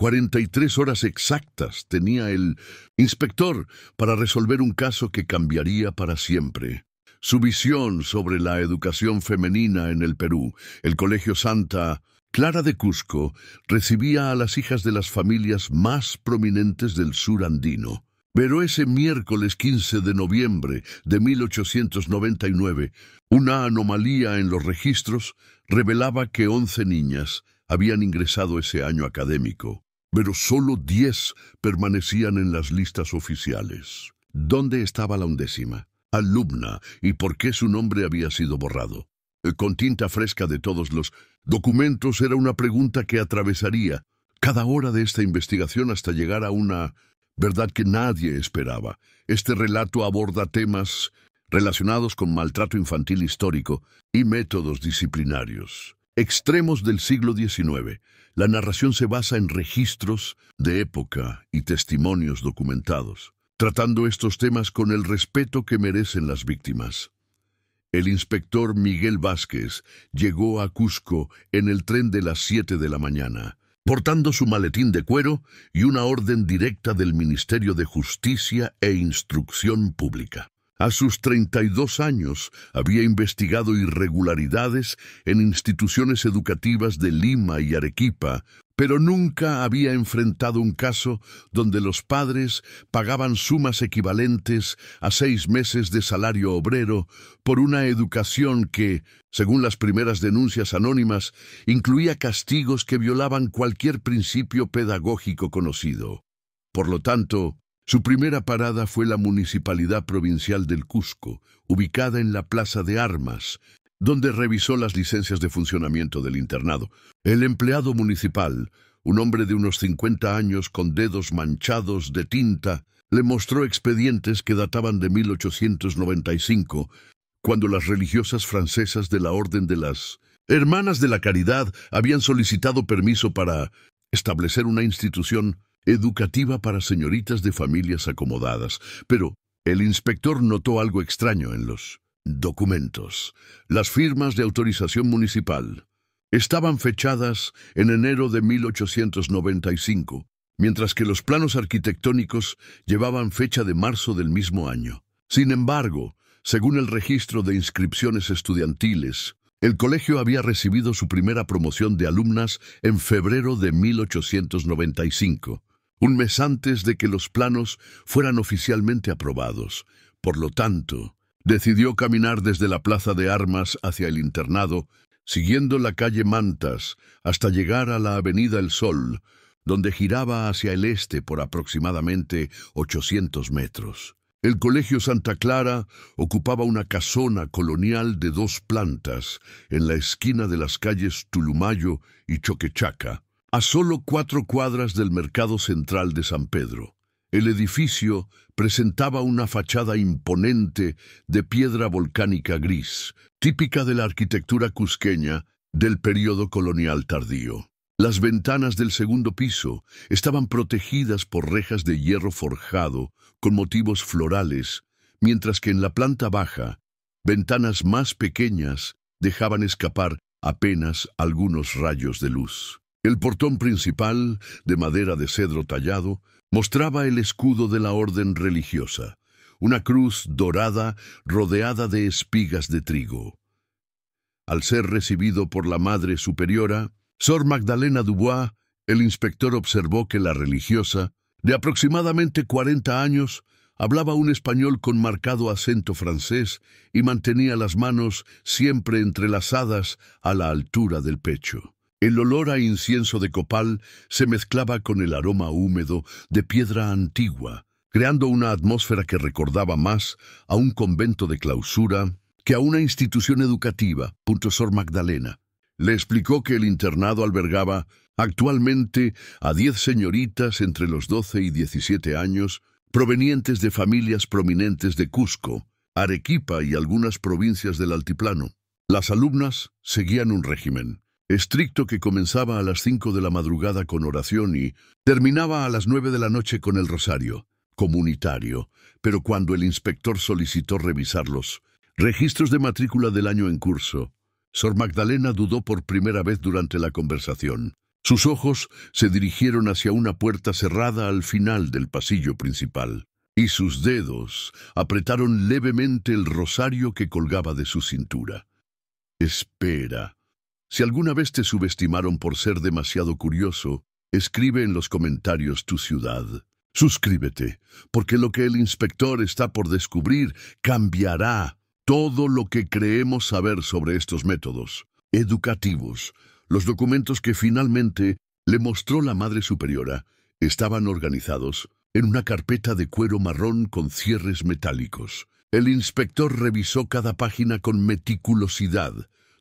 43 horas exactas tenía el inspector para resolver un caso que cambiaría para siempre. Su visión sobre la educación femenina en el Perú, el Colegio Santa Clara de Cusco, recibía a las hijas de las familias más prominentes del sur andino. Pero ese miércoles 15 de noviembre de 1899, una anomalía en los registros revelaba que 11 niñas habían ingresado ese año académico, pero solo 10 permanecían en las listas oficiales. ¿Dónde estaba la 11ª alumna y por qué su nombre había sido borrado? Con tinta fresca de todos los documentos era una pregunta que atravesaría cada hora de esta investigación hasta llegar a una verdad que nadie esperaba. Este relato aborda temas relacionados con maltrato infantil histórico y métodos disciplinarios. Extremos del siglo XIX. La narración se basa en registros de época y testimonios documentados, tratando estos temas con el respeto que merecen las víctimas. El inspector Miguel Vázquez llegó a Cusco en el tren de las 7 de la mañana, portando su maletín de cuero y una orden directa del Ministerio de Justicia e Instrucción Pública. A sus 32 años había investigado irregularidades en instituciones educativas de Lima y Arequipa, pero nunca había enfrentado un caso donde los padres pagaban sumas equivalentes a 6 meses de salario obrero por una educación que, según las primeras denuncias anónimas, incluía castigos que violaban cualquier principio pedagógico conocido. Por lo tanto, su primera parada fue la Municipalidad Provincial del Cusco, ubicada en la Plaza de Armas, donde revisó las licencias de funcionamiento del internado. El empleado municipal, un hombre de unos 50 años con dedos manchados de tinta, le mostró expedientes que databan de 1895, cuando las religiosas francesas de la Orden de las Hermanas de la Caridad habían solicitado permiso para establecer una institución educativa para señoritas de familias acomodadas. Pero el inspector notó algo extraño en los documentos. Las firmas de autorización municipal estaban fechadas en enero de 1895, mientras que los planos arquitectónicos llevaban fecha de marzo del mismo año. Sin embargo, según el registro de inscripciones estudiantiles, el colegio había recibido su primera promoción de alumnas en febrero de 1895, un mes antes de que los planos fueran oficialmente aprobados. Por lo tanto, decidió caminar desde la Plaza de Armas hacia el internado, siguiendo la calle Mantas hasta llegar a la Avenida El Sol, donde giraba hacia el este por aproximadamente 800 metros. El Colegio Santa Clara ocupaba una casona colonial de 2 plantas en la esquina de las calles Tulumayo y Choquechaca, a solo 4 cuadras del mercado central de San Pedro. El edificio presentaba una fachada imponente de piedra volcánica gris, típica de la arquitectura cusqueña del período colonial tardío. Las ventanas del segundo piso estaban protegidas por rejas de hierro forjado con motivos florales, mientras que en la planta baja, ventanas más pequeñas dejaban escapar apenas algunos rayos de luz. El portón principal, de madera de cedro tallado, mostraba el escudo de la orden religiosa, una cruz dorada rodeada de espigas de trigo. Al ser recibido por la Madre Superiora, Sor Magdalena Dubois, el inspector observó que la religiosa, de aproximadamente 40 años, hablaba un español con marcado acento francés y mantenía las manos siempre entrelazadas a la altura del pecho. El olor a incienso de copal se mezclaba con el aroma húmedo de piedra antigua, creando una atmósfera que recordaba más a un convento de clausura que a una institución educativa. Sor Magdalena le explicó que el internado albergaba actualmente a 10 señoritas entre los 12 y 17 años, provenientes de familias prominentes de Cusco, Arequipa y algunas provincias del altiplano. Las alumnas seguían un régimen estricto que comenzaba a las 5 de la madrugada con oración y terminaba a las 9 de la noche con el rosario comunitario, pero cuando el inspector solicitó revisar los registros de matrícula del año en curso, Sor Magdalena dudó por primera vez durante la conversación. Sus ojos se dirigieron hacia una puerta cerrada al final del pasillo principal, y sus dedos apretaron levemente el rosario que colgaba de su cintura. Espera. Si alguna vez te subestimaron por ser demasiado curioso, escribe en los comentarios tu ciudad. Suscríbete, porque lo que el inspector está por descubrir cambiará todo lo que creemos saber sobre estos métodos educativos. Los documentos que finalmente le mostró la Madre Superiora estaban organizados en una carpeta de cuero marrón con cierres metálicos. El inspector revisó cada página con meticulosidad,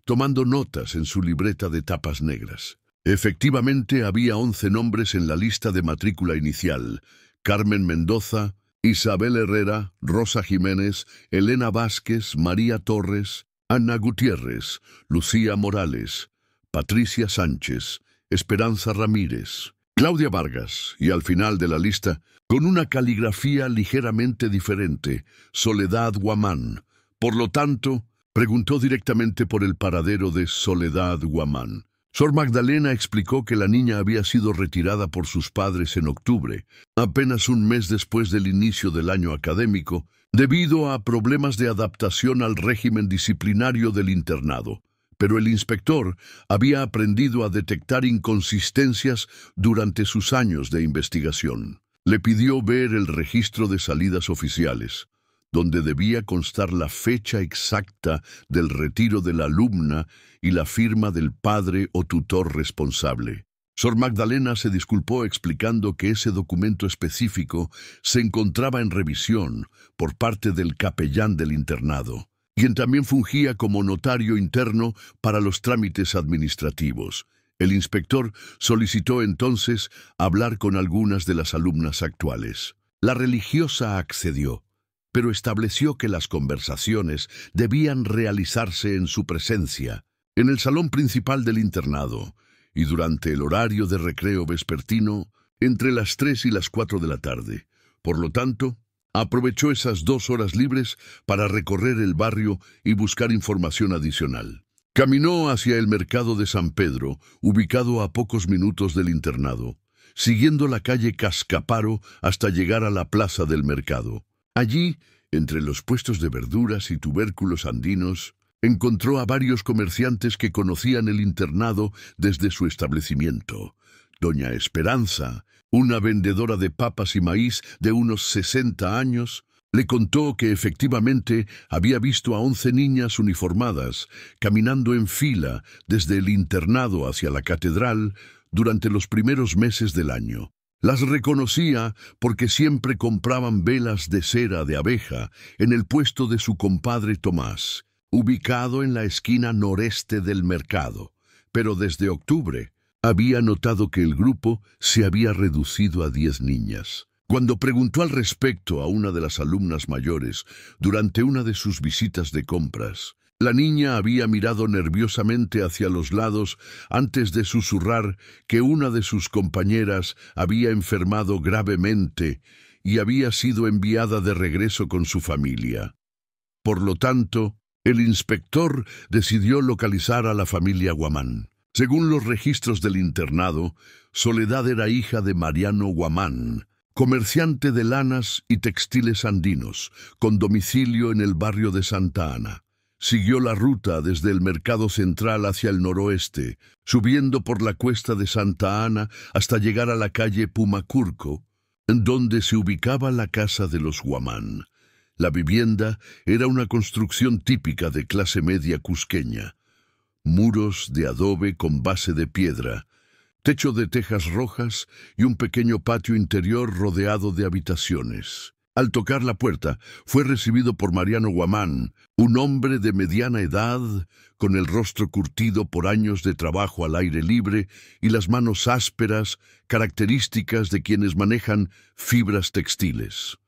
tomando notas en su libreta de tapas negras. Efectivamente, había 11 nombres en la lista de matrícula inicial: Carmen Mendoza, Isabel Herrera, Rosa Jiménez, Elena Vázquez, María Torres, Ana Gutiérrez, Lucía Morales, Patricia Sánchez, Esperanza Ramírez, Claudia Vargas, y al final de la lista, con una caligrafía ligeramente diferente, Soledad Guamán. Por lo tanto, preguntó directamente por el paradero de Soledad Guamán. Sor Magdalena explicó que la niña había sido retirada por sus padres en octubre, apenas un mes después del inicio del año académico, debido a problemas de adaptación al régimen disciplinario del internado. Pero el inspector había aprendido a detectar inconsistencias durante sus años de investigación. Le pidió ver el registro de salidas oficiales, donde debía constar la fecha exacta del retiro de la alumna y la firma del padre o tutor responsable. Sor Magdalena se disculpó explicando que ese documento específico se encontraba en revisión por parte del capellán del internado, quien también fungía como notario interno para los trámites administrativos. El inspector solicitó entonces hablar con algunas de las alumnas actuales. La religiosa accedió, pero estableció que las conversaciones debían realizarse en su presencia, en el salón principal del internado, y durante el horario de recreo vespertino, entre las 3 y las 4 de la tarde. Por lo tanto, aprovechó esas 2 horas libres para recorrer el barrio y buscar información adicional. Caminó hacia el mercado de San Pedro, ubicado a pocos minutos del internado, siguiendo la calle Cascaparo hasta llegar a la plaza del mercado. Allí, entre los puestos de verduras y tubérculos andinos, encontró a varios comerciantes que conocían el internado desde su establecimiento. Doña Esperanza, una vendedora de papas y maíz de unos 60 años, le contó que efectivamente había visto a 11 niñas uniformadas caminando en fila desde el internado hacia la catedral durante los primeros meses del año. Las reconocía porque siempre compraban velas de cera de abeja en el puesto de su compadre Tomás, ubicado en la esquina noreste del mercado. Pero desde octubre había notado que el grupo se había reducido a 10 niñas. Cuando preguntó al respecto a una de las alumnas mayores durante una de sus visitas de compras, la niña había mirado nerviosamente hacia los lados antes de susurrar que una de sus compañeras había enfermado gravemente y había sido enviada de regreso con su familia. Por lo tanto, el inspector decidió localizar a la familia Guamán. Según los registros del internado, Soledad era hija de Mariano Guamán, comerciante de lanas y textiles andinos, con domicilio en el barrio de Santa Ana. Siguió la ruta desde el mercado central hacia el noroeste, subiendo por la cuesta de Santa Ana hasta llegar a la calle Pumacurco, en donde se ubicaba la casa de los Guamán. La vivienda era una construcción típica de clase media cusqueña. Muros de adobe con base de piedra, techo de tejas rojas y un pequeño patio interior rodeado de habitaciones. Al tocar la puerta, fue recibido por Mariano Guamán, un hombre de mediana edad, con el rostro curtido por años de trabajo al aire libre y las manos ásperas, características de quienes manejan fibras textiles.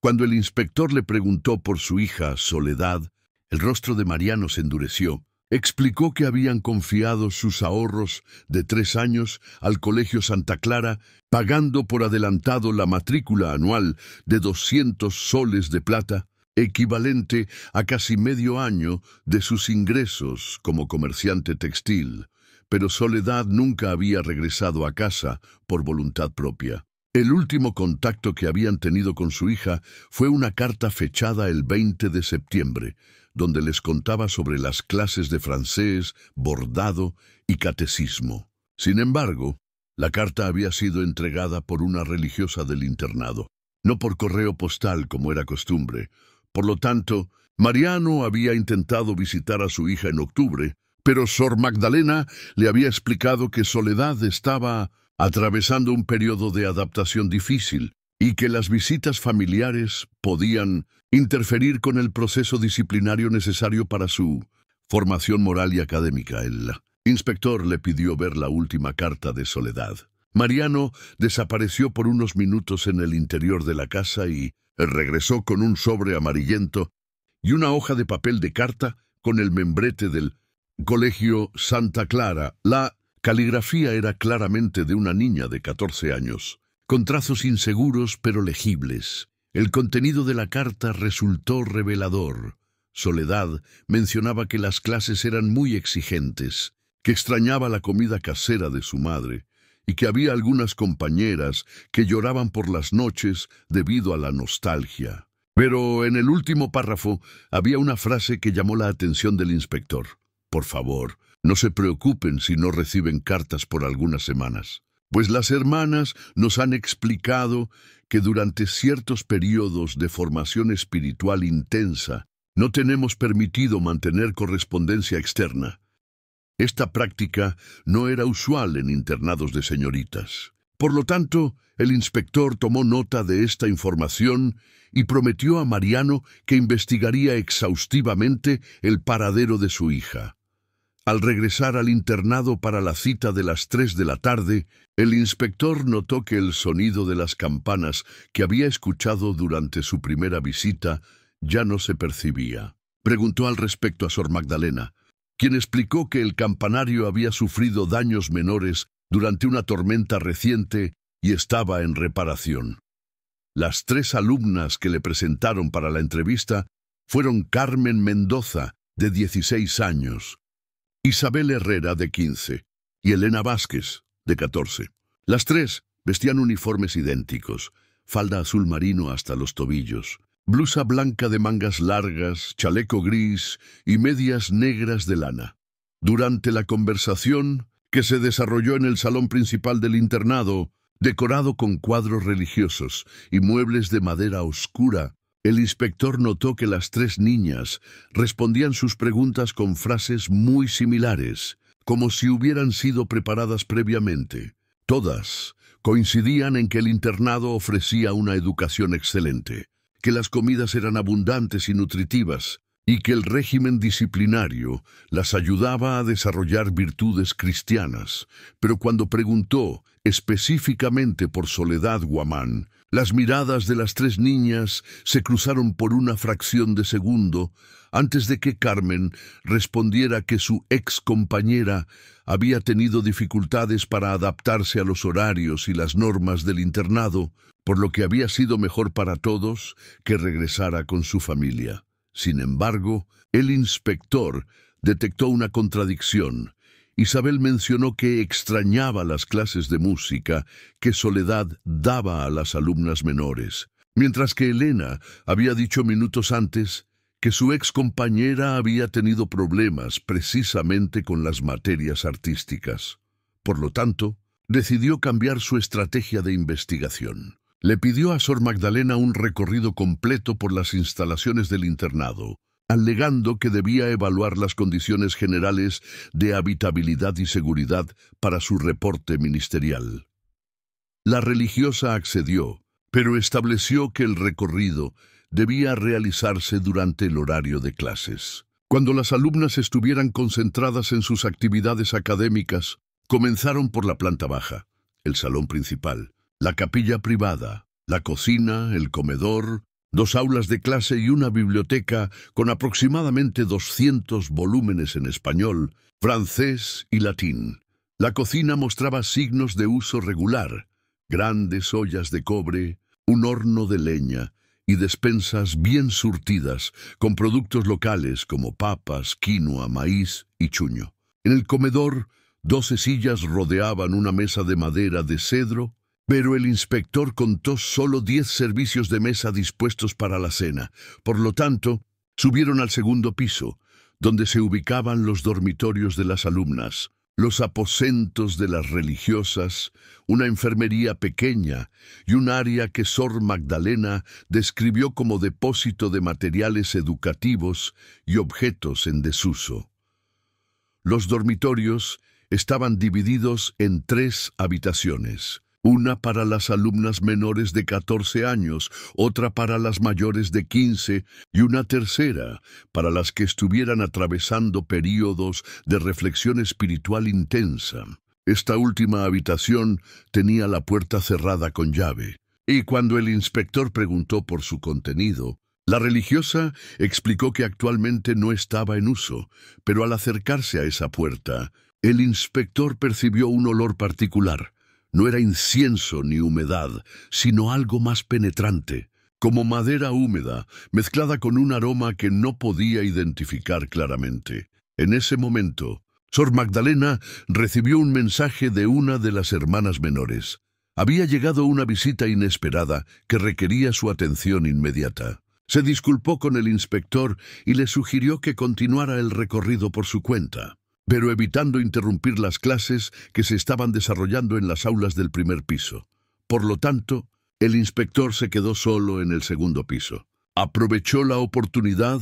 Cuando el inspector le preguntó por su hija Soledad, el rostro de Mariano se endureció. Explicó que habían confiado sus ahorros de 3 años al Colegio Santa Clara, pagando por adelantado la matrícula anual de 200 soles de plata, equivalente a casi medio año de sus ingresos como comerciante textil, pero Soledad nunca había regresado a casa por voluntad propia. El último contacto que habían tenido con su hija fue una carta fechada el 20 de septiembre, donde les contaba sobre las clases de francés, bordado y catecismo. Sin embargo, la carta había sido entregada por una religiosa del internado, no por correo postal como era costumbre. Por lo tanto, Mariano había intentado visitar a su hija en octubre, pero Sor Magdalena le había explicado que Soledad estaba atravesando un periodo de adaptación difícil y que las visitas familiares podían interferir con el proceso disciplinario necesario para su formación moral y académica. El inspector le pidió ver la última carta de Soledad. Mariano desapareció por unos minutos en el interior de la casa y regresó con un sobre amarillento y una hoja de papel de carta con el membrete del Colegio Santa Clara. La caligrafía era claramente de una niña de 14 años, con trazos inseguros pero legibles. El contenido de la carta resultó revelador. Soledad mencionaba que las clases eran muy exigentes, que extrañaba la comida casera de su madre y que había algunas compañeras que lloraban por las noches debido a la nostalgia. Pero en el último párrafo había una frase que llamó la atención del inspector. Por favor, no se preocupen si no reciben cartas por algunas semanas, pues las hermanas nos han explicado que durante ciertos periodos de formación espiritual intensa no tenemos permitido mantener correspondencia externa. Esta práctica no era usual en internados de señoritas. Por lo tanto, el inspector tomó nota de esta información y prometió a Mariano que investigaría exhaustivamente el paradero de su hija. Al regresar al internado para la cita de las 3 de la tarde, el inspector notó que el sonido de las campanas que había escuchado durante su primera visita ya no se percibía. Preguntó al respecto a Sor Magdalena, quien explicó que el campanario había sufrido daños menores durante una tormenta reciente y estaba en reparación. Las 3 alumnas que le presentaron para la entrevista fueron Carmen Mendoza, de 16 años, Isabel Herrera, de 15, y Elena Vázquez, de 14. Las 3 vestían uniformes idénticos, falda azul marino hasta los tobillos, blusa blanca de mangas largas, chaleco gris y medias negras de lana. Durante la conversación, que se desarrolló en el salón principal del internado, decorado con cuadros religiosos y muebles de madera oscura, el inspector notó que las 3 niñas respondían sus preguntas con frases muy similares, como si hubieran sido preparadas previamente. Todas coincidían en que el internado ofrecía una educación excelente, que las comidas eran abundantes y nutritivas, y que el régimen disciplinario las ayudaba a desarrollar virtudes cristianas. Pero cuando preguntó específicamente por Soledad Guamán, las miradas de las 3 niñas se cruzaron por una fracción de segundo antes de que Carmen respondiera que su ex compañera había tenido dificultades para adaptarse a los horarios y las normas del internado, por lo que había sido mejor para todos que regresara con su familia. Sin embargo, el inspector detectó una contradicción. Isabel mencionó que extrañaba las clases de música que Soledad daba a las alumnas menores, mientras que Elena había dicho minutos antes que su ex compañera había tenido problemas precisamente con las materias artísticas. Por lo tanto, decidió cambiar su estrategia de investigación. Le pidió a Sor Magdalena un recorrido completo por las instalaciones del internado, alegando que debía evaluar las condiciones generales de habitabilidad y seguridad para su reporte ministerial. La religiosa accedió, pero estableció que el recorrido debía realizarse durante el horario de clases. Cuando las alumnas estuvieran concentradas en sus actividades académicas, comenzaron por la planta baja, el salón principal, la capilla privada, la cocina, el comedor, 2 aulas de clase y una biblioteca con aproximadamente 200 volúmenes en español, francés y latín. La cocina mostraba signos de uso regular, grandes ollas de cobre, un horno de leña y despensas bien surtidas con productos locales como papas, quinoa, maíz y chuño. En el comedor, 12 sillas rodeaban una mesa de madera de cedro, pero el inspector contó solo 10 servicios de mesa dispuestos para la cena. Por lo tanto, subieron al segundo piso, donde se ubicaban los dormitorios de las alumnas, los aposentos de las religiosas, una enfermería pequeña y un área que Sor Magdalena describió como depósito de materiales educativos y objetos en desuso. Los dormitorios estaban divididos en 3 habitaciones. Una para las alumnas menores de 14 años, otra para las mayores de 15 y una tercera para las que estuvieran atravesando períodos de reflexión espiritual intensa. Esta última habitación tenía la puerta cerrada con llave, y cuando el inspector preguntó por su contenido, la religiosa explicó que actualmente no estaba en uso, pero al acercarse a esa puerta, el inspector percibió un olor particular. No era incienso ni humedad, sino algo más penetrante, como madera húmeda, mezclada con un aroma que no podía identificar claramente. En ese momento, Sor Magdalena recibió un mensaje de una de las hermanas menores. Había llegado una visita inesperada que requería su atención inmediata. Se disculpó con el inspector y le sugirió que continuara el recorrido por su cuenta, pero evitando interrumpir las clases que se estaban desarrollando en las aulas del primer piso. Por lo tanto, el inspector se quedó solo en el segundo piso. Aprovechó la oportunidad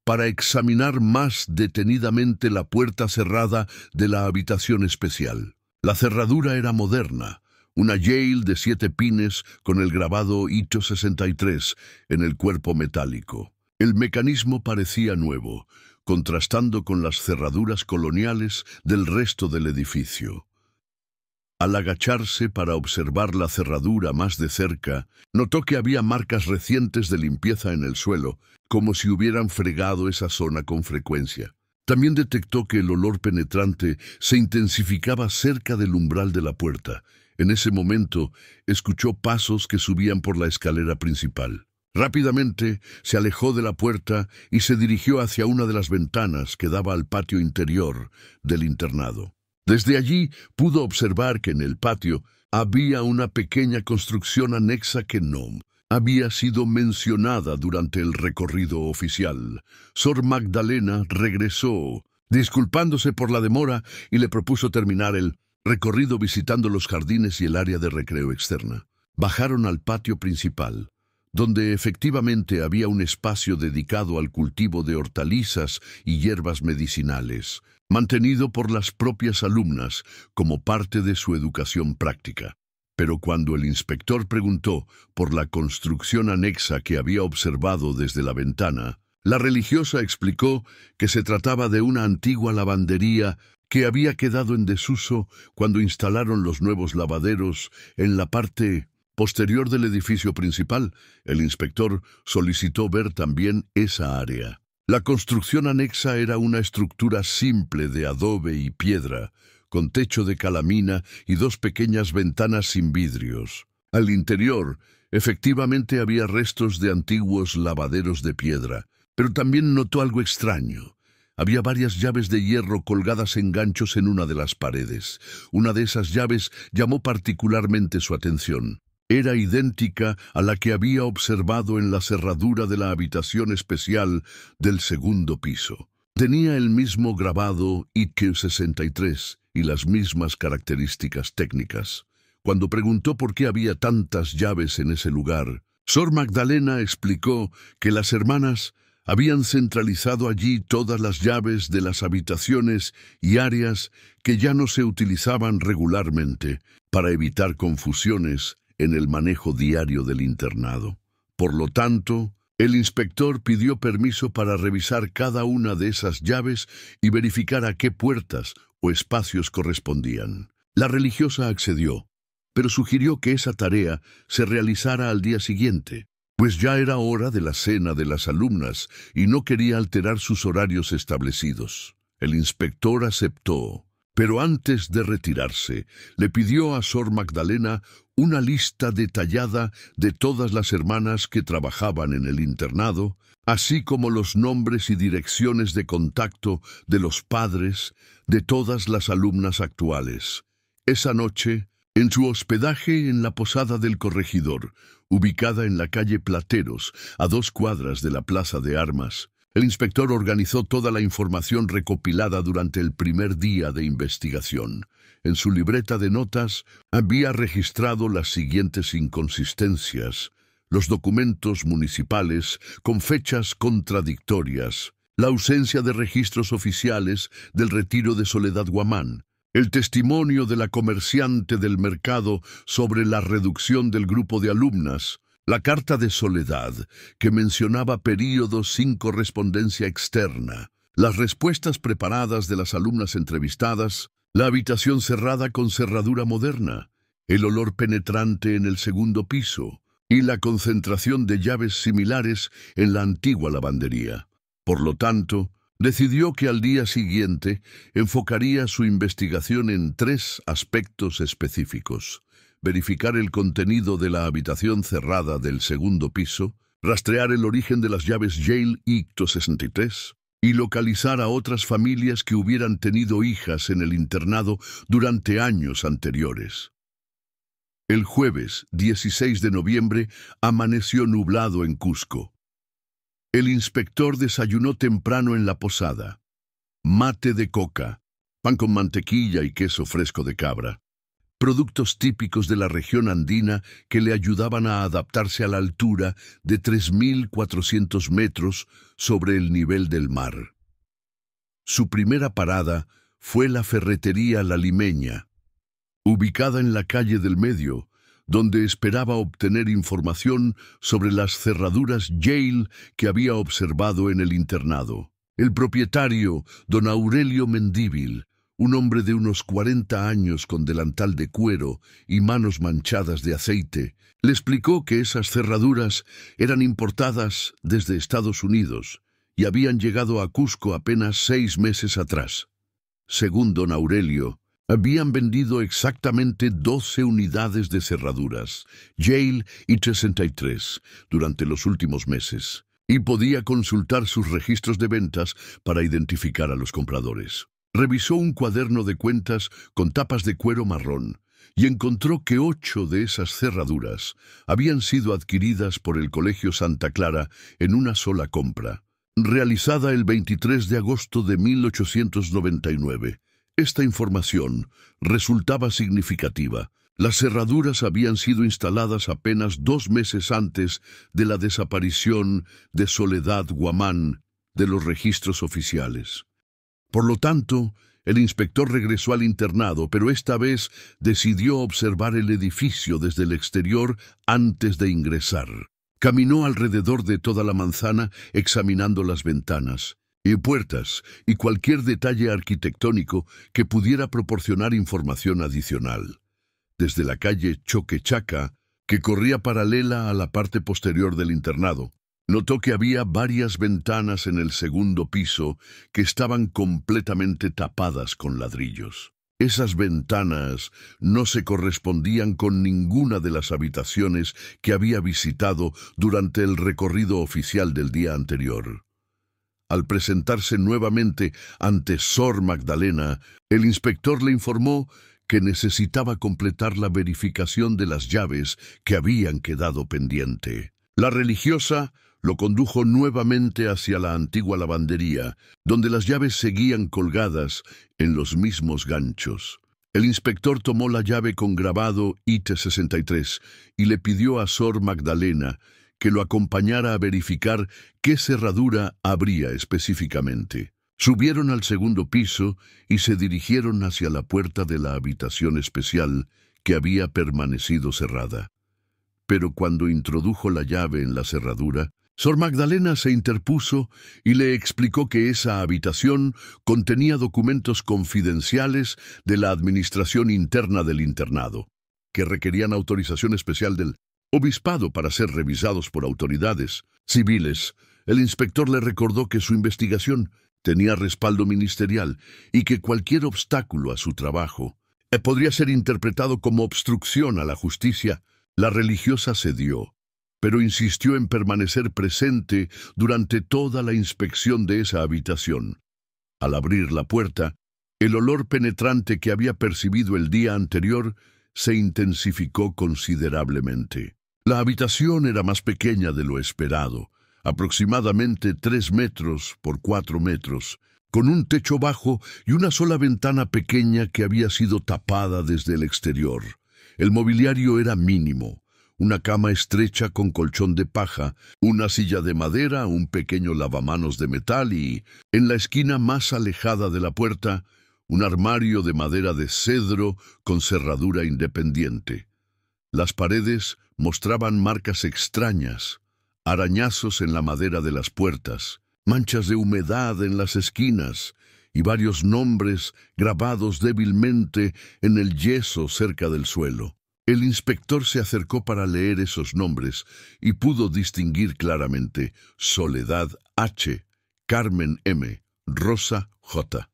para examinar más detenidamente la puerta cerrada de la habitación especial. La cerradura era moderna, una Yale de 7 pines con el grabado Hito 63 en el cuerpo metálico. El mecanismo parecía nuevo, contrastando con las cerraduras coloniales del resto del edificio. Al agacharse para observar la cerradura más de cerca, notó que había marcas recientes de limpieza en el suelo, como si hubieran fregado esa zona con frecuencia. También detectó que el olor penetrante se intensificaba cerca del umbral de la puerta. En ese momento, escuchó pasos que subían por la escalera principal. Rápidamente se alejó de la puerta y se dirigió hacia una de las ventanas que daba al patio interior del internado. Desde allí pudo observar que en el patio había una pequeña construcción anexa que no había sido mencionada durante el recorrido oficial. Sor Magdalena regresó, disculpándose por la demora, y le propuso terminar el recorrido visitando los jardines y el área de recreo externa. Bajaron al patio principal, donde efectivamente había un espacio dedicado al cultivo de hortalizas y hierbas medicinales, mantenido por las propias alumnas como parte de su educación práctica. Pero cuando el inspector preguntó por la construcción anexa que había observado desde la ventana, la religiosa explicó que se trataba de una antigua lavandería que había quedado en desuso cuando instalaron los nuevos lavaderos en la parte posterior del edificio principal. El inspector solicitó ver también esa área. La construcción anexa era una estructura simple de adobe y piedra, con techo de calamina y 2 pequeñas ventanas sin vidrios. Al interior, efectivamente había restos de antiguos lavaderos de piedra, pero también notó algo extraño. Había varias llaves de hierro colgadas en ganchos en una de las paredes. Una de esas llaves llamó particularmente su atención. Era idéntica a la que había observado en la cerradura de la habitación especial del segundo piso. Tenía el mismo grabado IQ 63 y las mismas características técnicas. Cuando preguntó por qué había tantas llaves en ese lugar, Sor Magdalena explicó que las hermanas habían centralizado allí todas las llaves de las habitaciones y áreas que ya no se utilizaban regularmente para evitar confusiones en el manejo diario del internado. Por lo tanto, el inspector pidió permiso para revisar cada una de esas llaves y verificar a qué puertas o espacios correspondían. La religiosa accedió, pero sugirió que esa tarea se realizara al día siguiente, pues ya era hora de la cena de las alumnas y no quería alterar sus horarios establecidos. El inspector aceptó, pero antes de retirarse, le pidió a Sor Magdalena una lista detallada de todas las hermanas que trabajaban en el internado así como los nombres y direcciones de contacto de los padres de todas las alumnas actuales. Esa noche, en su hospedaje en la posada del corregidor, ubicada en la calle Plateros, a 2 cuadras de la Plaza de Armas, el inspector organizó toda la información recopilada durante el primer día de investigación. En su libreta de notas había registrado las siguientes inconsistencias: los documentos municipales con fechas contradictorias, la ausencia de registros oficiales del retiro de Soledad Guamán, el testimonio de la comerciante del mercado sobre la reducción del grupo de alumnas, la carta de Soledad, que mencionaba períodos sin correspondencia externa, las respuestas preparadas de las alumnas entrevistadas, la habitación cerrada con cerradura moderna, el olor penetrante en el segundo piso y la concentración de llaves similares en la antigua lavandería. Por lo tanto, decidió que al día siguiente enfocaría su investigación en 3 aspectos específicos: verificar el contenido de la habitación cerrada del segundo piso, rastrear el origen de las llaves Yale ICTO-63 y localizar a otras familias que hubieran tenido hijas en el internado durante años anteriores. El jueves 16 de noviembre amaneció nublado en Cusco. El inspector desayunó temprano en la posada. Mate de coca, pan con mantequilla y queso fresco de cabra, productos típicos de la región andina que le ayudaban a adaptarse a la altura de 3.400 metros sobre el nivel del mar. Su primera parada fue la ferretería La Limeña, ubicada en la calle del Medio, donde esperaba obtener información sobre las cerraduras Yale que había observado en el internado. El propietario, don Aurelio Mendívil, un hombre de unos 40 años con delantal de cuero y manos manchadas de aceite, le explicó que esas cerraduras eran importadas desde Estados Unidos y habían llegado a Cusco apenas 6 meses atrás. Según don Aurelio, habían vendido exactamente 12 unidades de cerraduras, Yale y 63, durante los últimos meses, y podía consultar sus registros de ventas para identificar a los compradores. Revisó un cuaderno de cuentas con tapas de cuero marrón y encontró que 8 de esas cerraduras habían sido adquiridas por el Colegio Santa Clara en una sola compra, realizada el 23 de agosto de 1899. Esta información resultaba significativa. Las cerraduras habían sido instaladas apenas 2 meses antes de la desaparición de Soledad Guamán de los registros oficiales. Por lo tanto, el inspector regresó al internado, pero esta vez decidió observar el edificio desde el exterior antes de ingresar. Caminó alrededor de toda la manzana examinando las ventanas y puertas y cualquier detalle arquitectónico que pudiera proporcionar información adicional. Desde la calle Choquechaca, que corría paralela a la parte posterior del internado, notó que había varias ventanas en el segundo piso que estaban completamente tapadas con ladrillos. Esas ventanas no se correspondían con ninguna de las habitaciones que había visitado durante el recorrido oficial del día anterior. Al presentarse nuevamente ante Sor Magdalena, el inspector le informó que necesitaba completar la verificación de las llaves que habían quedado pendiente. La religiosa lo condujo nuevamente hacia la antigua lavandería, donde las llaves seguían colgadas en los mismos ganchos. El inspector tomó la llave con grabado IT-63 y le pidió a Sor Magdalena que lo acompañara a verificar qué cerradura abría específicamente. Subieron al segundo piso y se dirigieron hacia la puerta de la habitación especial que había permanecido cerrada. Pero cuando introdujo la llave en la cerradura, Sor Magdalena se interpuso y le explicó que esa habitación contenía documentos confidenciales de la administración interna del internado, que requerían autorización especial del obispado para ser revisados por autoridades civiles. El inspector le recordó que su investigación tenía respaldo ministerial y que cualquier obstáculo a su trabajo podría ser interpretado como obstrucción a la justicia. La religiosa cedió pero insistió en permanecer presente durante toda la inspección de esa habitación. Al abrir la puerta, el olor penetrante que había percibido el día anterior se intensificó considerablemente. La habitación era más pequeña de lo esperado, aproximadamente 3 metros por 4 metros, con un techo bajo y una sola ventana pequeña que había sido tapada desde el exterior. El mobiliario era mínimo: una cama estrecha con colchón de paja, una silla de madera, un pequeño lavamanos de metal y, en la esquina más alejada de la puerta, un armario de madera de cedro con cerradura independiente. Las paredes mostraban marcas extrañas, arañazos en la madera de las puertas, manchas de humedad en las esquinas y varios nombres grabados débilmente en el yeso cerca del suelo. El inspector se acercó para leer esos nombres y pudo distinguir claramente: Soledad H., Carmen M., Rosa J.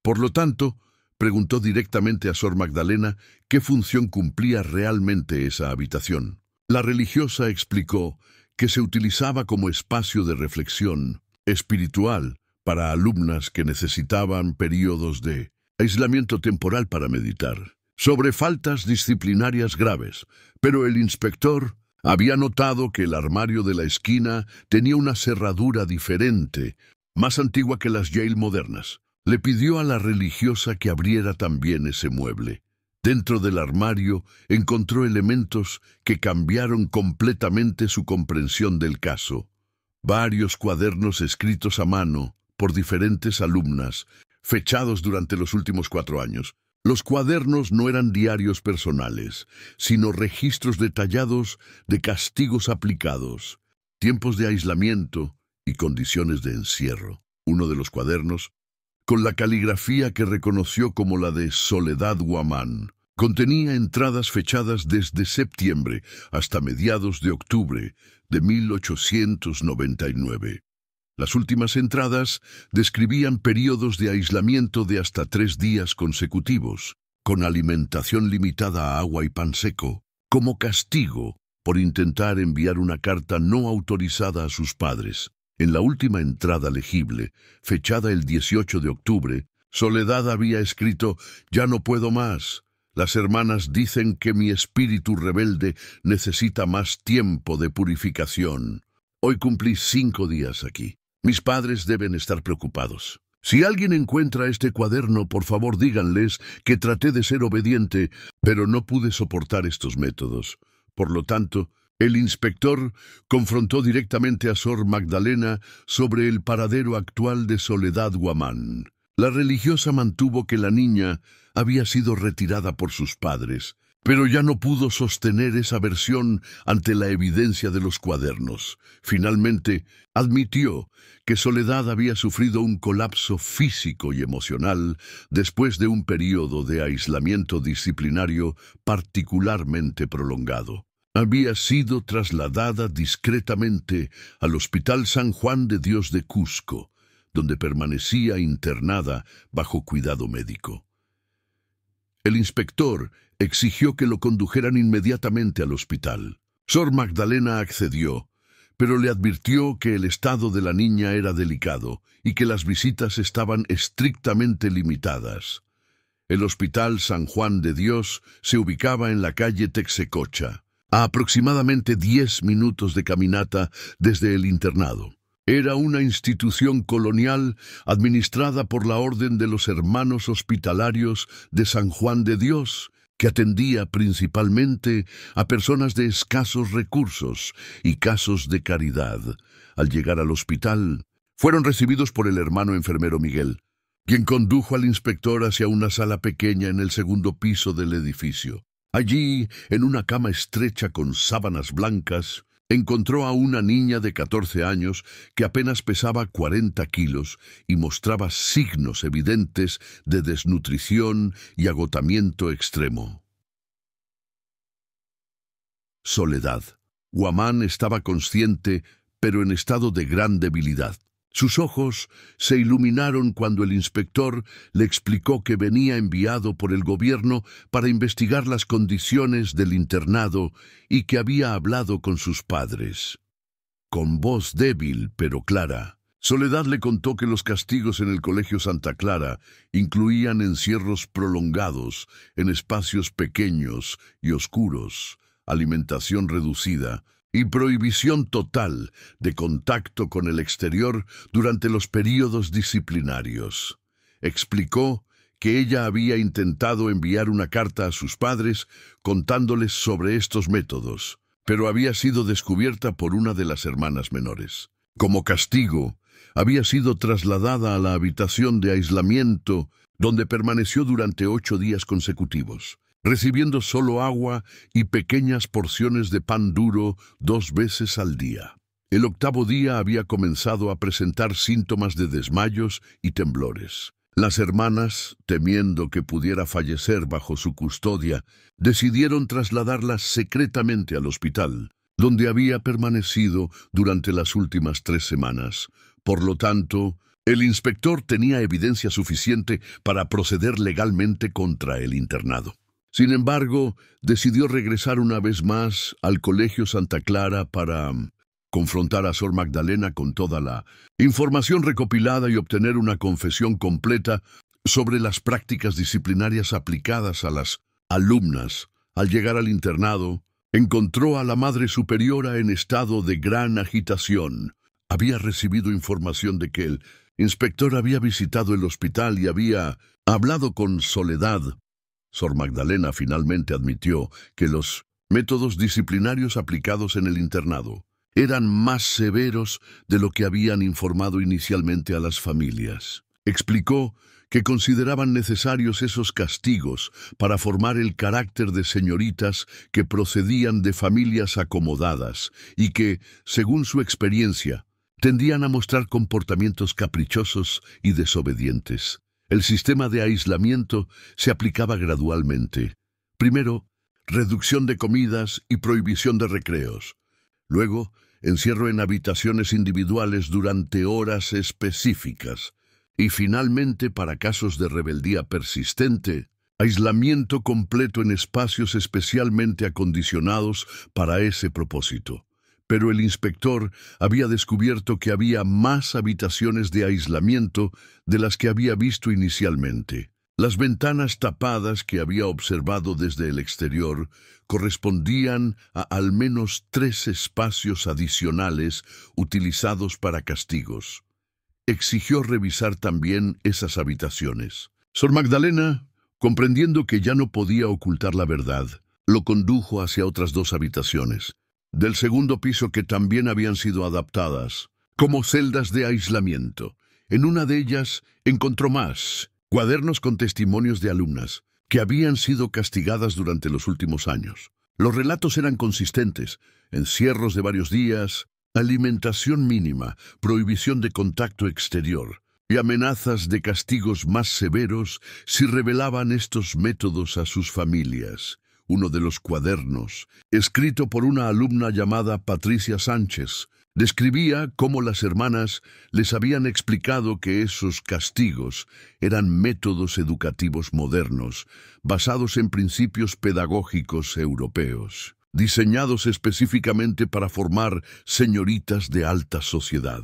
Por lo tanto, preguntó directamente a Sor Magdalena qué función cumplía realmente esa habitación. La religiosa explicó que se utilizaba como espacio de reflexión espiritual para alumnas que necesitaban periodos de aislamiento temporal para meditar sobre faltas disciplinarias graves, pero el inspector había notado que el armario de la esquina tenía una cerradura diferente, más antigua que las Yale modernas. Le pidió a la religiosa que abriera también ese mueble. Dentro del armario encontró elementos que cambiaron completamente su comprensión del caso. Varios cuadernos escritos a mano por diferentes alumnas, fechados durante los últimos 4 años. Los cuadernos no eran diarios personales, sino registros detallados de castigos aplicados, tiempos de aislamiento y condiciones de encierro. Uno de los cuadernos, con la caligrafía que reconoció como la de Soledad Guamán, contenía entradas fechadas desde septiembre hasta mediados de octubre de 1899. Las últimas entradas describían periodos de aislamiento de hasta 3 días consecutivos, con alimentación limitada a agua y pan seco, como castigo por intentar enviar una carta no autorizada a sus padres. En la última entrada legible, fechada el 18 de octubre, Soledad había escrito: «Ya no puedo más. Las hermanas dicen que mi espíritu rebelde necesita más tiempo de purificación. Hoy cumplí 5 días aquí. Mis padres deben estar preocupados. Si alguien encuentra este cuaderno, por favor díganles que traté de ser obediente, pero no pude soportar estos métodos. Por lo tanto, el inspector confrontó directamente a Sor Magdalena sobre el paradero actual de Soledad Guamán. La religiosa mantuvo que la niña había sido retirada por sus padres, pero ya no pudo sostener esa versión ante la evidencia de los cuadernos. Finalmente, admitió que Soledad había sufrido un colapso físico y emocional después de un periodo de aislamiento disciplinario particularmente prolongado. Había sido trasladada discretamente al Hospital San Juan de Dios de Cusco, donde permanecía internada bajo cuidado médico. El inspector exigió que lo condujeran inmediatamente al hospital. Sor Magdalena accedió, pero le advirtió que el estado de la niña era delicado y que las visitas estaban estrictamente limitadas. El Hospital San Juan de Dios se ubicaba en la calle Texecocha, a aproximadamente 10 minutos de caminata desde el internado. Era una institución colonial administrada por la Orden de los Hermanos Hospitalarios de San Juan de Dios, que atendía principalmente a personas de escasos recursos y casos de caridad. Al llegar al hospital, fueron recibidos por el hermano enfermero Miguel, quien condujo al inspector hacia una sala pequeña en el segundo piso del edificio. Allí, en una cama estrecha con sábanas blancas, encontró a una niña de 14 años que apenas pesaba 40 kilos y mostraba signos evidentes de desnutrición y agotamiento extremo. Soledad. Guamán estaba consciente, pero en estado de gran debilidad. Sus ojos se iluminaron cuando el inspector le explicó que venía enviado por el gobierno para investigar las condiciones del internado y que había hablado con sus padres. Con voz débil pero clara, Soledad le contó que los castigos en el Colegio Santa Clara incluían encierros prolongados en espacios pequeños y oscuros, alimentación reducida y prohibición total de contacto con el exterior durante los períodos disciplinarios. Explicó que ella había intentado enviar una carta a sus padres contándoles sobre estos métodos, pero había sido descubierta por una de las hermanas menores. Como castigo, había sido trasladada a la habitación de aislamiento, donde permaneció durante 8 días consecutivos, recibiendo solo agua y pequeñas porciones de pan duro 2 veces al día. El 8º día había comenzado a presentar síntomas de desmayos y temblores. Las hermanas, temiendo que pudiera fallecer bajo su custodia, decidieron trasladarla secretamente al hospital, donde había permanecido durante las últimas 3 semanas. Por lo tanto, el inspector tenía evidencia suficiente para proceder legalmente contra el internado. Sin embargo, decidió regresar una vez más al Colegio Santa Clara para confrontar a Sor Magdalena con toda la información recopilada y obtener una confesión completa sobre las prácticas disciplinarias aplicadas a las alumnas. Al llegar al internado, encontró a la Madre Superiora en estado de gran agitación. Había recibido información de que el inspector había visitado el hospital y había hablado con Soledad. Sor Magdalena finalmente admitió que los métodos disciplinarios aplicados en el internado eran más severos de lo que habían informado inicialmente a las familias. Explicó que consideraban necesarios esos castigos para formar el carácter de señoritas que procedían de familias acomodadas y que, según su experiencia, tendían a mostrar comportamientos caprichosos y desobedientes. El sistema de aislamiento se aplicaba gradualmente. Primero, reducción de comidas y prohibición de recreos. Luego, encierro en habitaciones individuales durante horas específicas. Y finalmente, para casos de rebeldía persistente, aislamiento completo en espacios especialmente acondicionados para ese propósito. Pero el inspector había descubierto que había más habitaciones de aislamiento de las que había visto inicialmente. Las ventanas tapadas que había observado desde el exterior correspondían a al menos 3 espacios adicionales utilizados para castigos. Exigió revisar también esas habitaciones. Sor Magdalena, comprendiendo que ya no podía ocultar la verdad, lo condujo hacia otras 2 habitaciones del segundo piso que también habían sido adaptadas como celdas de aislamiento. En una de ellas encontró más cuadernos con testimonios de alumnas que habían sido castigadas durante los últimos años. Los relatos eran consistentes: encierros de varios días, alimentación mínima, prohibición de contacto exterior y amenazas de castigos más severos si revelaban estos métodos a sus familias. Uno de los cuadernos, escrito por una alumna llamada Patricia Sánchez, describía cómo las hermanas les habían explicado que esos castigos eran métodos educativos modernos, basados en principios pedagógicos europeos, diseñados específicamente para formar señoritas de alta sociedad.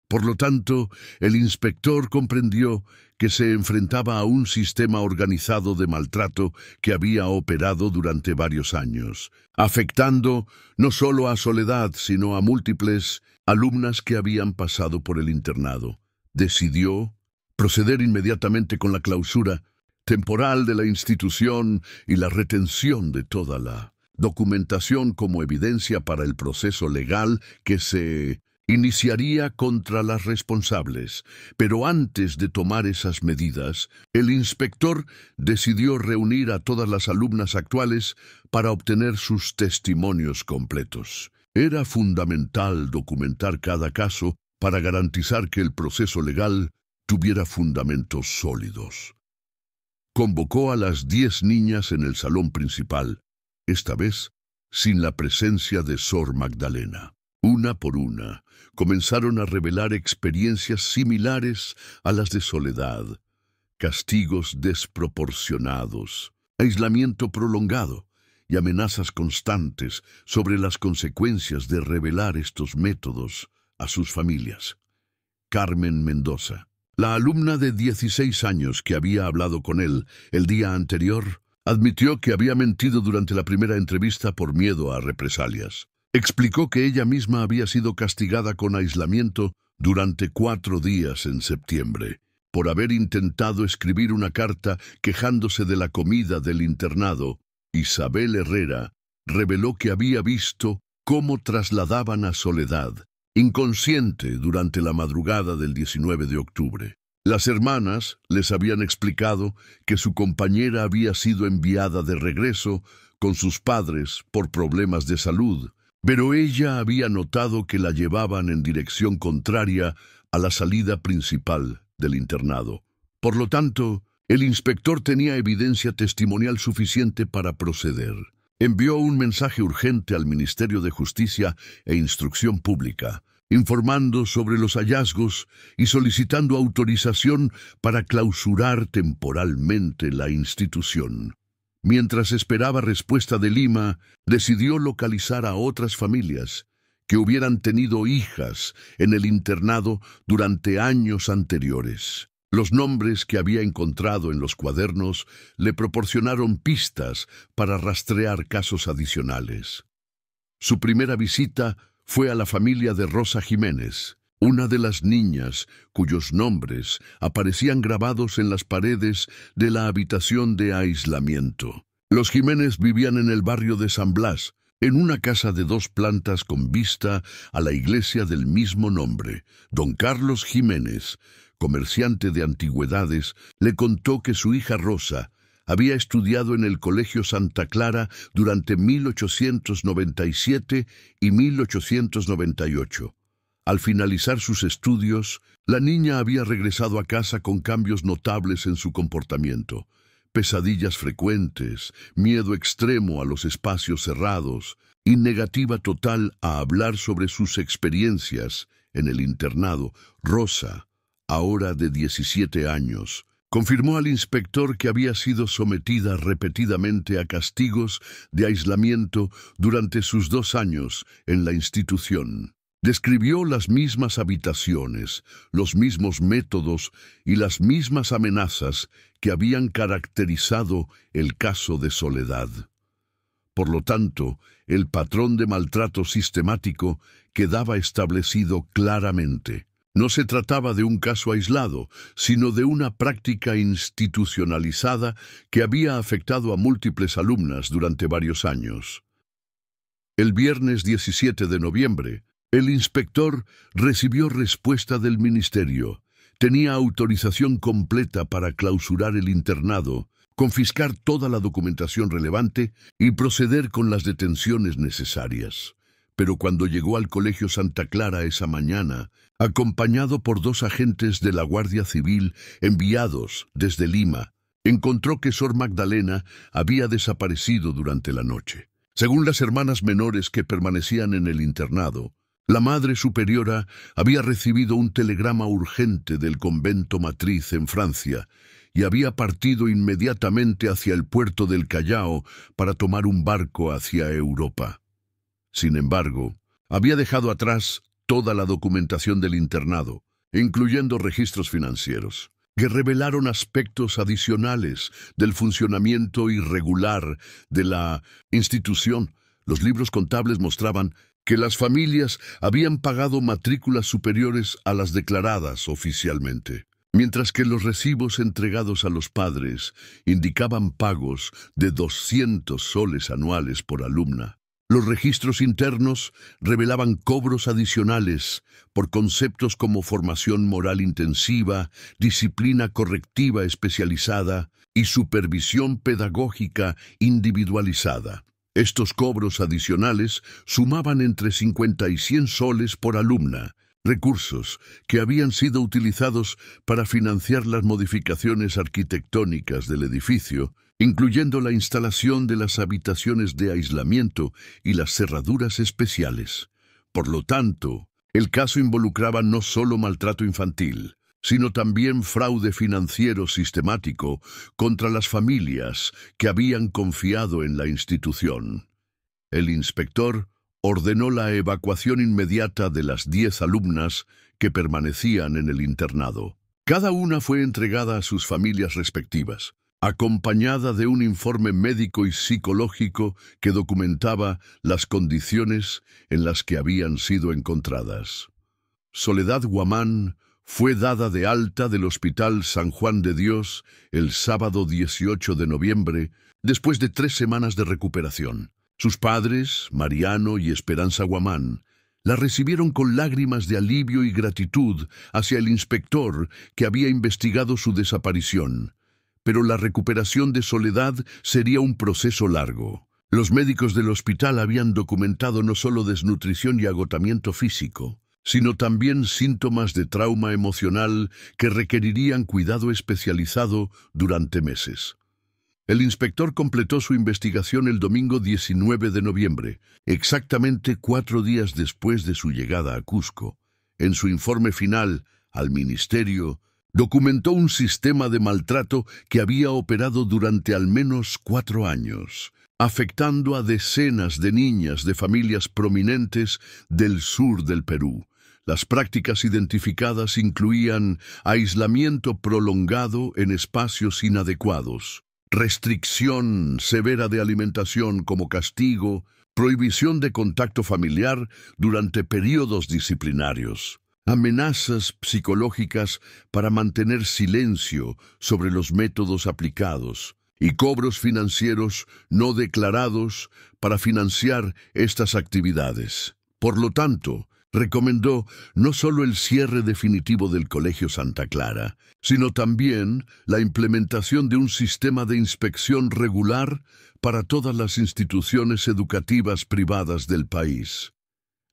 Por lo tanto, el inspector comprendió que se enfrentaba a un sistema organizado de maltrato que había operado durante varios años, afectando no solo a Soledad, sino a múltiples alumnas que habían pasado por el internado. Decidió proceder inmediatamente con la clausura temporal de la institución y la retención de toda la documentación como evidencia para el proceso legal que se iniciaría contra las responsables. Pero antes de tomar esas medidas, el inspector decidió reunir a todas las alumnas actuales para obtener sus testimonios completos. Era fundamental documentar cada caso para garantizar que el proceso legal tuviera fundamentos sólidos. Convocó a las 10 niñas en el salón principal, esta vez sin la presencia de Sor Magdalena. Una por una, comenzaron a revelar experiencias similares a las de soledad, castigos desproporcionados, aislamiento prolongado y amenazas constantes sobre las consecuencias de revelar estos métodos a sus familias. Carmen Mendoza, la alumna de 16 años que había hablado con él el día anterior, admitió que había mentido durante la primera entrevista por miedo a represalias. Explicó que ella misma había sido castigada con aislamiento durante 4 días en septiembre, por haber intentado escribir una carta quejándose de la comida del internado. Isabel Herrera reveló que había visto cómo trasladaban a Soledad, inconsciente, durante la madrugada del 19 de octubre. Las hermanas les habían explicado que su compañera había sido enviada de regreso con sus padres por problemas de salud, pero ella había notado que la llevaban en dirección contraria a la salida principal del internado. Por lo tanto, el inspector tenía evidencia testimonial suficiente para proceder. Envió un mensaje urgente al Ministerio de Justicia e Instrucción Pública, informando sobre los hallazgos y solicitando autorización para clausurar temporalmente la institución. Mientras esperaba respuesta de Lima, decidió localizar a otras familias que hubieran tenido hijas en el internado durante años anteriores. Los nombres que había encontrado en los cuadernos le proporcionaron pistas para rastrear casos adicionales. Su primera visita fue a la familia de Rosa Jiménez, una de las niñas cuyos nombres aparecían grabados en las paredes de la habitación de aislamiento. Los Jiménez vivían en el barrio de San Blas, en una casa de 2 plantas con vista a la iglesia del mismo nombre. Don Carlos Jiménez, comerciante de antigüedades, le contó que su hija Rosa había estudiado en el Colegio Santa Clara durante 1897 y 1898. Al finalizar sus estudios, la niña había regresado a casa con cambios notables en su comportamiento. Pesadillas frecuentes, miedo extremo a los espacios cerrados y negativa total a hablar sobre sus experiencias en el internado. Rosa, ahora de 17 años, confirmó al inspector que había sido sometida repetidamente a castigos de aislamiento durante sus 2 años en la institución. Describió las mismas habitaciones, los mismos métodos y las mismas amenazas que habían caracterizado el caso de Soledad. Por lo tanto, el patrón de maltrato sistemático quedaba establecido claramente. No se trataba de un caso aislado, sino de una práctica institucionalizada que había afectado a múltiples alumnas durante varios años. El viernes 17 de noviembre, el inspector recibió respuesta del ministerio. Tenía autorización completa para clausurar el internado, confiscar toda la documentación relevante y proceder con las detenciones necesarias. Pero cuando llegó al Colegio Santa Clara esa mañana, acompañado por 2 agentes de la Guardia Civil enviados desde Lima, encontró que Sor Magdalena había desaparecido durante la noche. Según las hermanas menores que permanecían en el internado, la Madre Superiora había recibido un telegrama urgente del convento matriz en Francia y había partido inmediatamente hacia el puerto del Callao para tomar un barco hacia Europa. Sin embargo, había dejado atrás toda la documentación del internado, incluyendo registros financieros, que revelaron aspectos adicionales del funcionamiento irregular de la institución. Los libros contables mostraban que las familias habían pagado matrículas superiores a las declaradas oficialmente, mientras que los recibos entregados a los padres indicaban pagos de 200 soles anuales por alumna. Los registros internos revelaban cobros adicionales por conceptos como formación moral intensiva, disciplina correctiva especializada y supervisión pedagógica individualizada. Estos cobros adicionales sumaban entre 50 y 100 soles por alumna, recursos que habían sido utilizados para financiar las modificaciones arquitectónicas del edificio, incluyendo la instalación de las habitaciones de aislamiento y las cerraduras especiales. Por lo tanto, el caso involucraba no solo maltrato infantil, sino también fraude financiero sistemático contra las familias que habían confiado en la institución. El inspector ordenó la evacuación inmediata de las 10 alumnas que permanecían en el internado. Cada una fue entregada a sus familias respectivas, acompañada de un informe médico y psicológico que documentaba las condiciones en las que habían sido encontradas. Soledad Guamán fue dada de alta del Hospital San Juan de Dios el sábado 18 de noviembre, después de 3 semanas de recuperación. Sus padres, Mariano y Esperanza Guamán, la recibieron con lágrimas de alivio y gratitud hacia el inspector que había investigado su desaparición. Pero la recuperación de Soledad sería un proceso largo. Los médicos del hospital habían documentado no solo desnutrición y agotamiento físico, sino también síntomas de trauma emocional que requerirían cuidado especializado durante meses. El inspector completó su investigación el domingo 19 de noviembre, exactamente 4 días después de su llegada a Cusco. En su informe final al ministerio, documentó un sistema de maltrato que había operado durante al menos 4 años, afectando a decenas de niñas de familias prominentes del sur del Perú. Las prácticas identificadas incluían aislamiento prolongado en espacios inadecuados, restricción severa de alimentación como castigo, prohibición de contacto familiar durante períodos disciplinarios, amenazas psicológicas para mantener silencio sobre los métodos aplicados y cobros financieros no declarados para financiar estas actividades. Por lo tanto, recomendó no solo el cierre definitivo del Colegio Santa Clara, sino también la implementación de un sistema de inspección regular para todas las instituciones educativas privadas del país.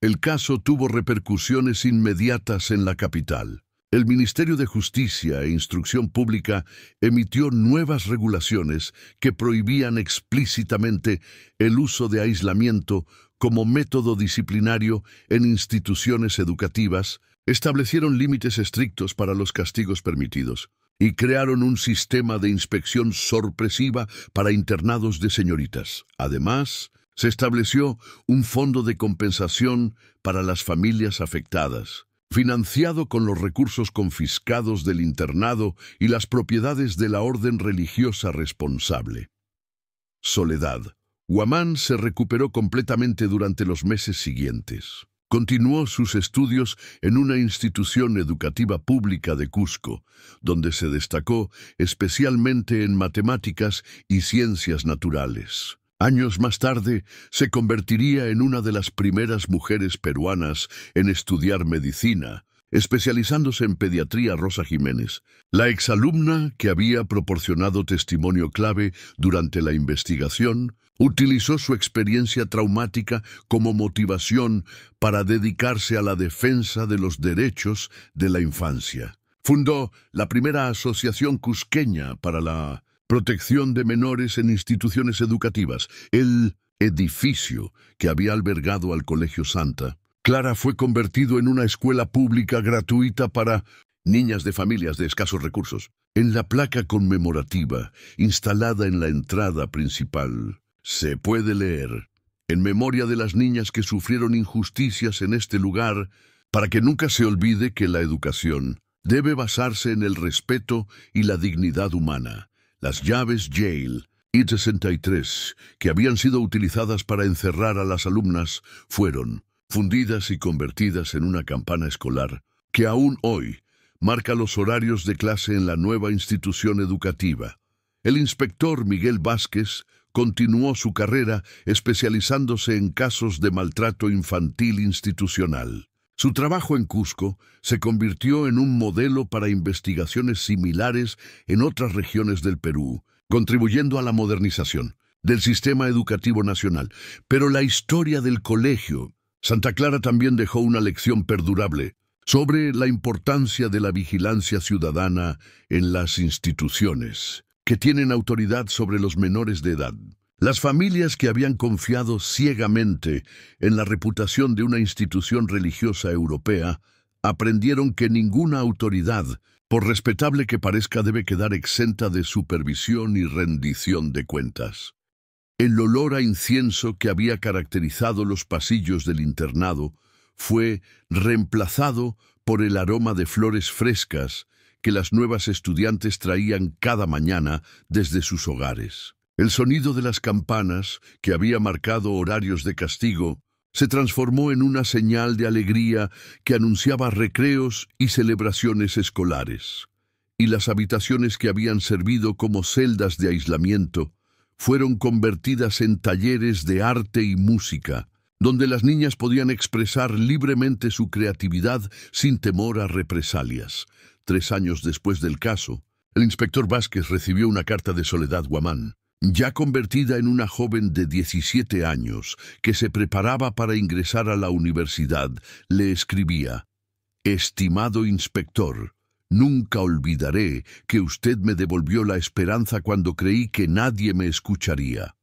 El caso tuvo repercusiones inmediatas en la capital. El Ministerio de Justicia e Instrucción Pública emitió nuevas regulaciones que prohibían explícitamente el uso de aislamiento como método disciplinario en instituciones educativas, establecieron límites estrictos para los castigos permitidos y crearon un sistema de inspección sorpresiva para internados de señoritas. Además, se estableció un fondo de compensación para las familias afectadas, financiado con los recursos confiscados del internado y las propiedades de la orden religiosa responsable. Soledad Guamán se recuperó completamente durante los meses siguientes. Continuó sus estudios en una institución educativa pública de Cusco, donde se destacó especialmente en matemáticas y ciencias naturales. Años más tarde, se convertiría en una de las primeras mujeres peruanas en estudiar medicina, especializándose en pediatría. Rosa Jiménez, la exalumna que había proporcionado testimonio clave durante la investigación, utilizó su experiencia traumática como motivación para dedicarse a la defensa de los derechos de la infancia. Fundó la primera asociación cusqueña para la protección de menores en instituciones educativas, el edificio que había albergado al Colegio Santa Clara fue convertido en una escuela pública gratuita para niñas de familias de escasos recursos. En la placa conmemorativa, instalada en la entrada principal, se puede leer: en memoria de las niñas que sufrieron injusticias en este lugar, para que nunca se olvide que la educación debe basarse en el respeto y la dignidad humana. Las llaves Yale I-63, que habían sido utilizadas para encerrar a las alumnas, fueron fundidas y convertidas en una campana escolar que aún hoy marca los horarios de clase en la nueva institución educativa. El inspector Miguel Vázquez continuó su carrera especializándose en casos de maltrato infantil institucional. Su trabajo en Cusco se convirtió en un modelo para investigaciones similares en otras regiones del Perú, contribuyendo a la modernización del sistema educativo nacional. Pero la historia del Colegio Santa Clara también dejó una lección perdurable sobre la importancia de la vigilancia ciudadana en las instituciones que tienen autoridad sobre los menores de edad. Las familias que habían confiado ciegamente en la reputación de una institución religiosa europea aprendieron que ninguna autoridad, por respetable que parezca, debe quedar exenta de supervisión y rendición de cuentas. El olor a incienso que había caracterizado los pasillos del internado fue reemplazado por el aroma de flores frescas que las nuevas estudiantes traían cada mañana desde sus hogares. El sonido de las campanas, que había marcado horarios de castigo, se transformó en una señal de alegría que anunciaba recreos y celebraciones escolares. Y las habitaciones que habían servido como celdas de aislamiento fueron convertidas en talleres de arte y música, donde las niñas podían expresar libremente su creatividad sin temor a represalias. 3 años después del caso, el inspector Vázquez recibió una carta de Soledad Guamán, ya convertida en una joven de 17 años que se preparaba para ingresar a la universidad. Le escribía: «Estimado inspector, nunca olvidaré que usted me devolvió la esperanza cuando creí que nadie me escucharía.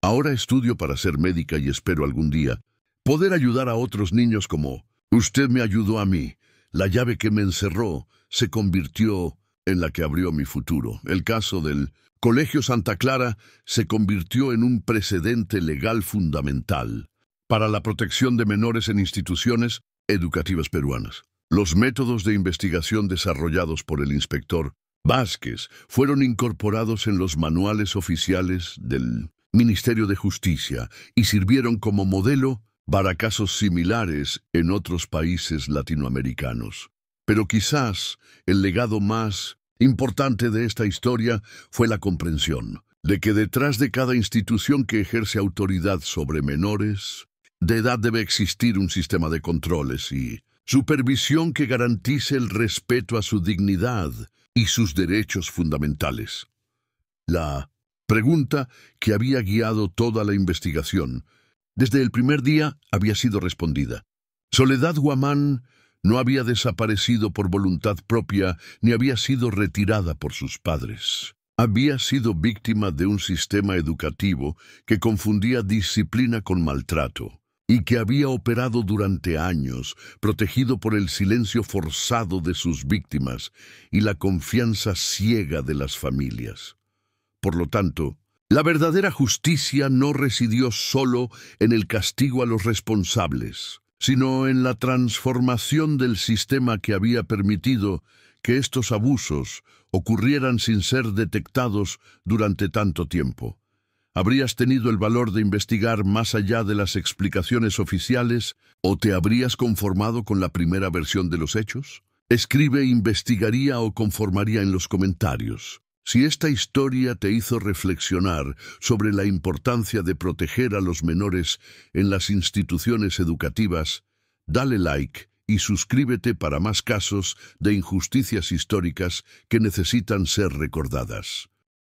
Ahora estudio para ser médica y espero algún día poder ayudar a otros niños como usted me ayudó a mí. La llave que me encerró se convirtió en la que abrió mi futuro». El caso del Colegio Santa Clara se convirtió en un precedente legal fundamental para la protección de menores en instituciones educativas peruanas. Los métodos de investigación desarrollados por el inspector Vázquez fueron incorporados en los manuales oficiales del Ministerio de Justicia y sirvieron como modelo para casos similares en otros países latinoamericanos. Pero quizás el legado más importante de esta historia fue la comprensión de que detrás de cada institución que ejerce autoridad sobre menores de edad debe existir un sistema de controles y supervisión que garantice el respeto a su dignidad y sus derechos fundamentales. La pregunta que había guiado toda la investigación desde el primer día había sido respondida. Soledad Guamán no había desaparecido por voluntad propia ni había sido retirada por sus padres. Había sido víctima de un sistema educativo que confundía disciplina con maltrato y que había operado durante años, protegido por el silencio forzado de sus víctimas y la confianza ciega de las familias. Por lo tanto, la verdadera justicia no residió solo en el castigo a los responsables, sino en la transformación del sistema que había permitido que estos abusos ocurrieran sin ser detectados durante tanto tiempo. ¿Habrías tenido el valor de investigar más allá de las explicaciones oficiales o te habrías conformado con la primera versión de los hechos? Escribe «investigaría» o «conformaría» en los comentarios. Si esta historia te hizo reflexionar sobre la importancia de proteger a los menores en las instituciones educativas, dale like y suscríbete para más casos de injusticias históricas que necesitan ser recordadas.